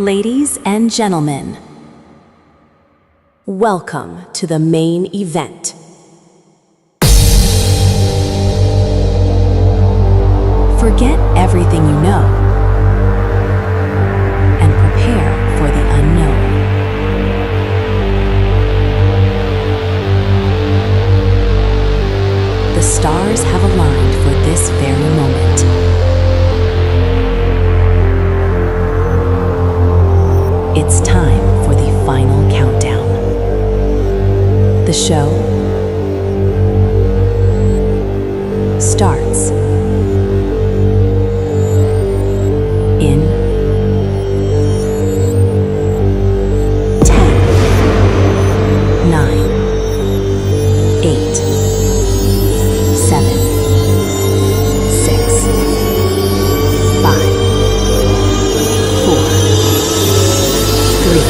Ladies and gentlemen, welcome to the main event. Forget everything you know and prepare for the unknown. The stars have aligned for this very moment. It's time for the final countdown. The show starts in 10, 9, 8, 7, 6, 5, 4, 3,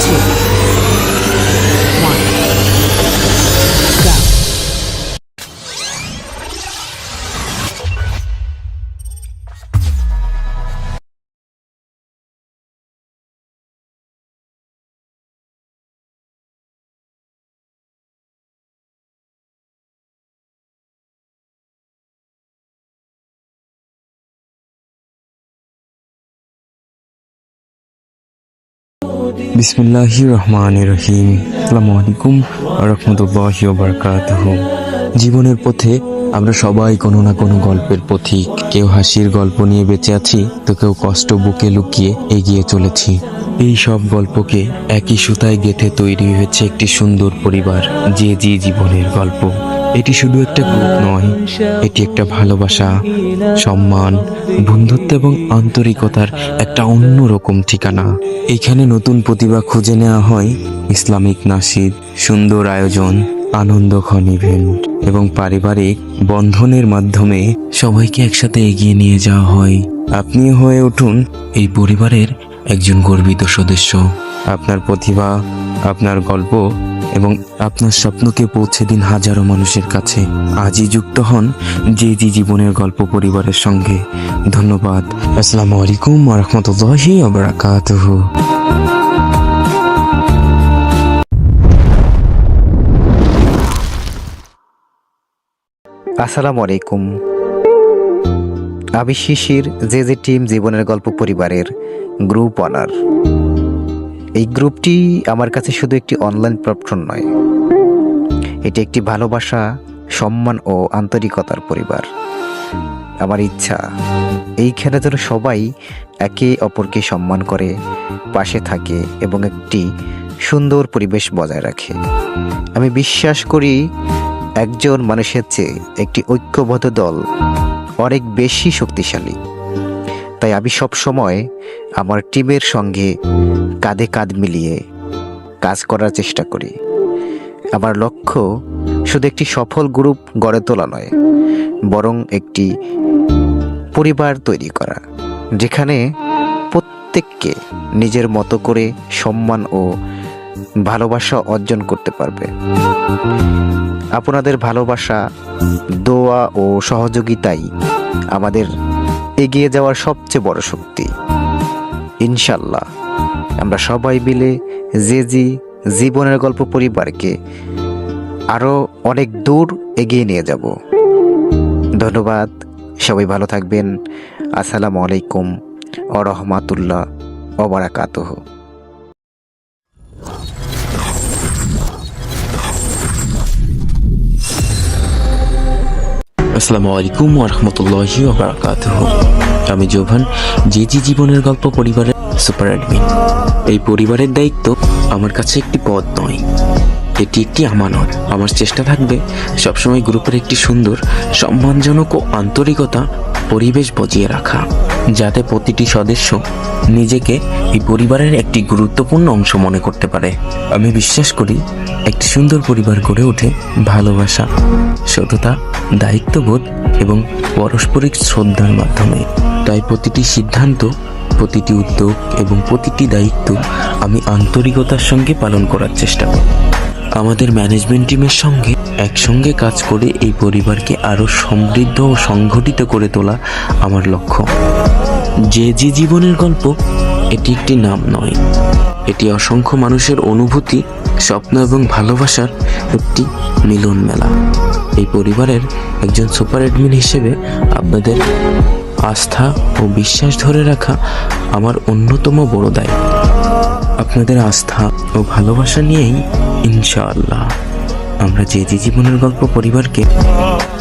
2, 1, go. বিসমিল্লাহির রহমানির রহিম। আসসালামু আলাইকুম ওয়া রাহমাতুল্লাহি ওয়া বারাকাতুহু। জীবনের পথে আমরা সবাই কোনো না কোনো গল্পের পথিক। কেউ হাসির গল্প নিয়ে বেঁচে আছি, তো কেউ কষ্ট বুকে লুকিয়ে এগিয়ে চলেছি। এই সব গল্পকে একই সুতায় গেঁথে তৈরি হয়েছে একটি সুন্দর পরিবার, যে জীবনের গল্প। এটি শুধু একটা গ্রুপ নয়, এটি একটা ভালোবাসা, সম্মান, বন্ধুত্ব এবং আন্তরিকতার একটা অন্যরকম ঠিকানা। এখানে নতুন প্রতিভা খুঁজে নেওয়া হয়, ইসলামিক নাশিদ, সুন্দর আয়োজন, আনন্দঘন ইভেন্ট এবং পারিবারিক বন্ধনের মাধ্যমে সবাইকে একসাথে এগিয়ে নিয়ে যাওয়া হয়। আপনিও হয়ে উঠুন এই পরিবারের একজন গর্বিত সদস্য। আপনার প্রতিভা, আপনার গল্প এবং আপনার স্বপ্নকে পৌঁছে দিন হাজারো মানুষের কাছে। আজই যুক্ত হন যে জীবনের গল্প পরিবারের সঙ্গে। ধন্যবাদ। আসসালামু আলাইকুম ওয়া রাহমাতুল্লাহি ওয়া বারাকাতুহু। আসসালামু আলাইকুম। আমি শিশির, যে টিম জীবনের গল্প পরিবারের গ্রুপ অনার। এই গ্রুপটি আমার কাছে শুধু একটি অনলাইন প্ল্যাটফর্ম নয়, এটি একটি ভালোবাসা, সম্মান ও আন্তরিকতার পরিবার। আমার ইচ্ছা এইখানে যেন সবাই একে অপরকে সম্মান করে, পাশে থাকে এবং একটি সুন্দর পরিবেশ বজায় রাখে। আমি বিশ্বাস করি একজন মানুষের চেয়ে একটি ঐক্যবদ্ধ দল অনেক বেশি শক্তিশালী। তাই আমি সব সময় আমার টিমের সঙ্গে কাঁধে কাঁধ মিলিয়ে কাজ করার চেষ্টা করি। আমার লক্ষ্য শুধু একটি সফল গ্রুপ গড়ে তোলা নয়, বরং একটি পরিবার তৈরি করা, যেখানে প্রত্যেককে নিজের মতো করে সম্মান ও ভালোবাসা অর্জন করতে পারবে। আপনাদের ভালোবাসা, দোয়া ও সহযোগিতাই আমাদের এগিয়ে যাওয়ার সবচেয়ে বড় শক্তি। ইনশাল্লাহ আমরা সবাই মিলে জীবনের গল্প পরিবারকে আরও অনেক দূর এগিয়ে নিয়ে যাব। ধন্যবাদ। সবাই ভালো থাকবেন। আসসালামু আলাইকুম ওয়া রাহমাতুল্লাহ ওয়া বারাকাতুহু। আসসালামু আলাইকুম ওয়া রাহমাতুল্লাহি ওয়া বারাকাতুহু। আমি জোভান, যে জীবনের গল্প পরিবারের সুপার অ্যাডমিন। এই পরিবারের দায়িত্ব আমার কাছে একটি পদ নয়, এটি একটি আমানত। আমার চেষ্টা থাকবে সবসময় গ্রুপের একটি সুন্দর, সম্মানজনক ও আন্তরিকতা পরিবেশ বজিয়ে রাখা, যাতে প্রতিটি সদস্য নিজেকে এই পরিবারের একটি গুরুত্বপূর্ণ অংশ মনে করতে পারে। আমি বিশ্বাস করি একটি সুন্দর পরিবার গড়ে ওঠে ভালোবাসা, সততা, দায়িত্ববোধ এবং পারস্পরিক শ্রদ্ধার মাধ্যমে। তাই প্রতিটি সিদ্ধান্ত, প্রতিটি উদ্যোগ এবং প্রতিটি দায়িত্ব আমি আন্তরিকতার সঙ্গে পালন করার চেষ্টা করি। আমাদের ম্যানেজমেন্ট টিমের সঙ্গে একসঙ্গে কাজ করে এই পরিবারকে আরও সমৃদ্ধ ও সংগঠিত করে তোলা আমার লক্ষ্য। যে জীবনের গল্প এটি একটি নাম নয়, এটি অসংখ্য মানুষের অনুভূতি, স্বপ্ন এবং ভালোবাসার একটি মিলন মেলা। এই পরিবারের একজন সুপার অ্যাডমিন হিসেবে আপনাদের আস্থা ও বিশ্বাস ধরে রাখা আমার অন্যতম বড় দায়িত্ব। আপনাদের আস্থা ও ভালোবাসা নিয়েই ইনশাআল্লাহ আমরা যে জীবনের গল্প পরিবারকে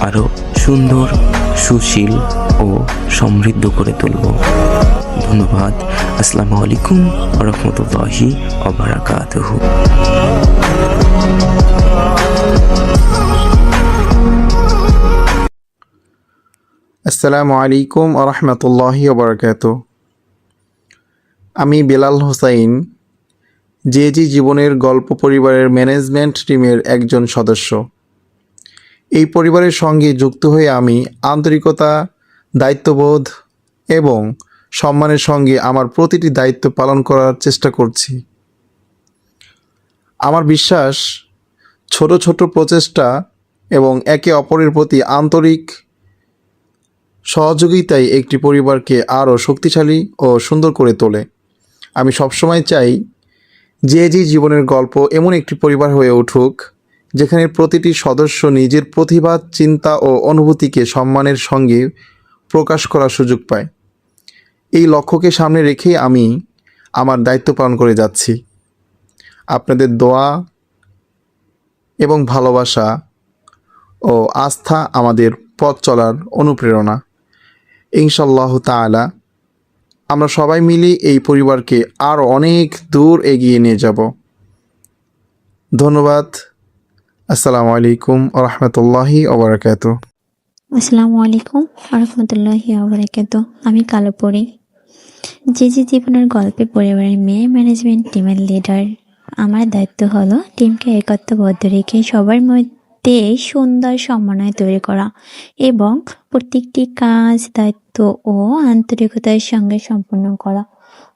আরো সুন্দর, সুশীল ও সমৃদ্ধ করে তুলব। ধন্যবাদ। আসসালামু আলাইকুম ওয়া রাহমাতুল্লাহি ওয়া বারাকাতুহু। আসসালামু আলাইকুম আরহামতুল্লাহি ওবরাকাত। আমি বেলাল হোসাইন, যে জীবনের গল্প পরিবারের ম্যানেজমেন্ট টিমের একজন সদস্য। এই পরিবারের সঙ্গে যুক্ত হয়ে আমি আন্তরিকতা, দায়িত্ববোধ এবং সম্মানের সঙ্গে আমার প্রতিটি দায়িত্ব পালন করার চেষ্টা করছি। আমার বিশ্বাস, ছোট ছোট প্রচেষ্টা এবং একে অপরের প্রতি আন্তরিক সহযোগিতাই একটি পরিবারকে আরও শক্তিশালী ও সুন্দর করে তোলে। আমি সবসময় চাই যে জীবনের গল্প এমন একটি পরিবার হয়ে উঠুক যেখানে প্রতিটি সদস্য নিজের প্রতিভা, চিন্তা ও অনুভূতিকে সম্মানের সঙ্গে প্রকাশ করার সুযোগ পায়। এই লক্ষ্যকে সামনে রেখেই আমি আমার দায়িত্ব পালন করে যাচ্ছি। আপনাদের দোয়া এবং ভালোবাসা ও আস্থা আমাদের পথ চলার অনুপ্রেরণা। ইনশাআল্লাহ তাআলা আমরা সবাই মিলে এই পরিবারকে আরও অনেক দূর এগিয়ে নিয়ে যাব। ধন্যবাদ। আসসালামু আলাইকুম ওয়া রাহমাতুল্লাহি ওয়া বারাকাতুহু। আসসালামু আলাইকুম রহমতুল্লাহি আবরাকাত। আমি কালোপরি, যে জীবনের গল্পে পরিবারের মেয়ে ম্যানেজমেন্ট টিমের লিডার। আমার দায়িত্ব হলো টিমকে একত্রবদ্ধ রেখে সবার মধ্যে সুন্দর সমন্বয় তৈরি করা এবং প্রত্যেকটি কাজ, দায়িত্ব ও আন্তরিকতার সঙ্গে সম্পন্ন করা।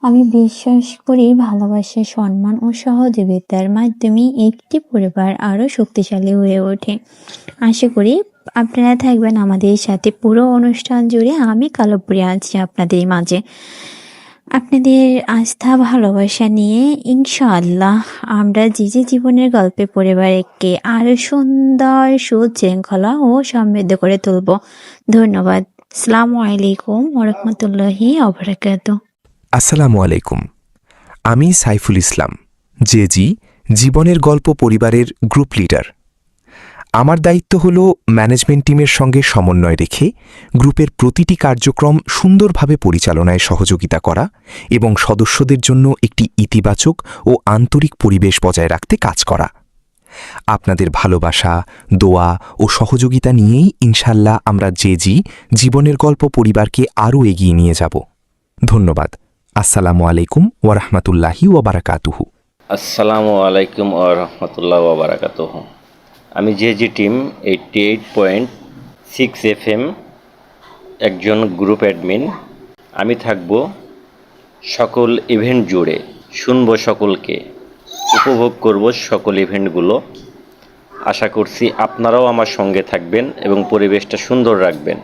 আমি বিশ্বাস করি ভালোবাসা, সম্মান ও সহযোগিতার মাধ্যমে একটি পরিবার আরও শক্তিশালী হয়ে ওঠে। আশা করি আপনারা থাকবেন আমাদের সাথে পুরো অনুষ্ঠান জুড়ে। আমি কালোপরি আছি আপনাদের মাঝে। আপনাদের আস্থা, ভালোবাসা নিয়ে ইনশাআল্লাহ আমরা যে জীবনের গল্পে পরিবারকে আরো সুন্দর, সুশৃঙ্খলা ও সমৃদ্ধ করে তুলব। ধন্যবাদ। আসসালামু আলাইকুম ওয়া রাহমাতুল্লাহি ওয়া বারাকাতুহু। আসসালামু আলাইকুম। আমি সাইফুল ইসলাম, যে জীবনের গল্প পরিবারের গ্রুপ লিডার। আমার দায়িত্ব হল ম্যানেজমেন্ট টিমের সঙ্গে সমন্বয় রেখে গ্রুপের প্রতিটি কার্যক্রম সুন্দরভাবে পরিচালনায় সহযোগিতা করা এবং সদস্যদের জন্য একটি ইতিবাচক ও আন্তরিক পরিবেশ বজায় রাখতে কাজ করা। আপনাদের ভালোবাসা, দোয়া ও সহযোগিতা নিয়েই ইনশাল্লাহ আমরা যে জীবনের গল্প পরিবারকে আরও এগিয়ে নিয়ে যাব। ধন্যবাদ। আসসালামু আলাইকুম ওয়া রাহমাতুল্লাহি ওয়া বারাকাতুহু। আসসালামু আলাইকুম ওয়া রাহমাতুল্লাহি ওয়া বারাকাতুহু। আমি যে টিম 88.6 FM একজন গ্রুপ অ্যাডমিন। আমি থাকব সকল ইভেন্ট জুড়ে, শুনব সকলকে, উপভোগ করব সকল ইভেন্টগুলো। আশা করছি আপনারাও আমার সঙ্গে থাকবেন এবং পরিবেশটা সুন্দর রাখবেন।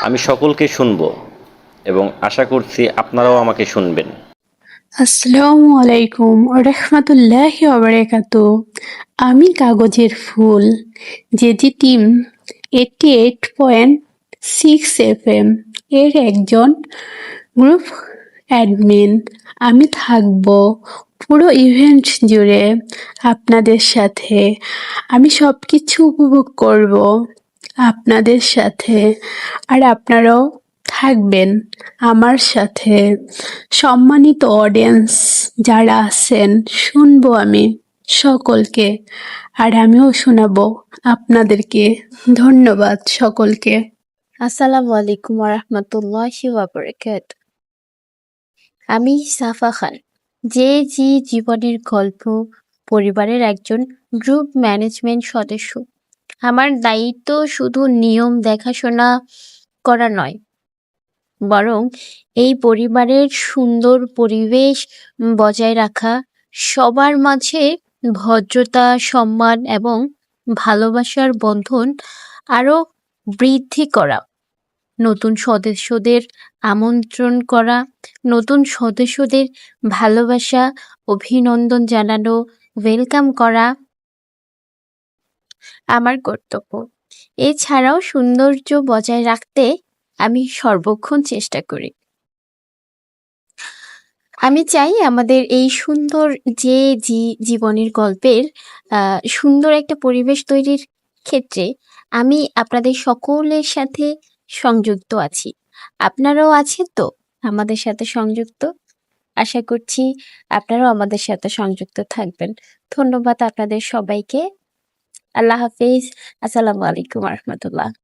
আমি সকলকে শুনব এবং আশা করছি আপনারাও আমাকে শুনবেন। আসসালামু আলাইকুম ওয়া রাহমাতুল্লাহি ওয়া বারাকাতুহু। আমি কাগজের ফুল, যে টিম 88.6 FM এর একজন গ্রুপ অ্যাডমিন। আমি থাকব পুরো ইভেন্ট জুড়ে আপনাদের সাথে। আমি সব কিছু উপভোগ করব আপনাদের সাথে, আর আপনারাও থাকবেন আমার সাথে। সম্মানিত অডিয়েন্স যারা আছেন, শুনবো আমি সকলকে, আর আমিও শোনাবো আপনাদেরকে। ধন্যবাদ সকলকে। আসসালামু আলাইকুম ওয়া রাহমাতুল্লাহি ওয়া বারাকাতুহু। আমি সাফা খান, যে জীবনের গল্প পরিবারের একজন গ্রুপ ম্যানেজমেন্ট সদস্য। আমার দায়িত্ব শুধু নিয়ম দেখাশোনা করা নয়, বরং এই পরিবারের সুন্দর পরিবেশ বজায় রাখা, সবার মাঝে ভদ্রতা, সম্মান এবং ভালোবাসার বন্ধন আরো বৃদ্ধি করা। নতুন সদস্যদের আমন্ত্রণ করা, নতুন সদস্যদের ভালোবাসা, অভিনন্দন জানানো, ওয়েলকাম করা আমার কর্তব্য। এছাড়াও সৌন্দর্য বজায় রাখতে আমি সর্বক্ষণ চেষ্টা করি। আমি চাই আমাদের এই সুন্দর জীবনের গল্পের সুন্দর একটা পরিবেশ তৈরির ক্ষেত্রে আমি আপনাদের সকলের সাথে সংযুক্ত আছি। আপনারাও আছেন তো আমাদের সাথে সংযুক্ত? আশা করছি আপনারাও আমাদের সাথে সংযুক্ত থাকবেন। ধন্যবাদ আপনাদের সবাইকে। আল্লাহ হাফেজ। আসসালামু আলাইকুম ওয়া রাহমাতুল্লাহ।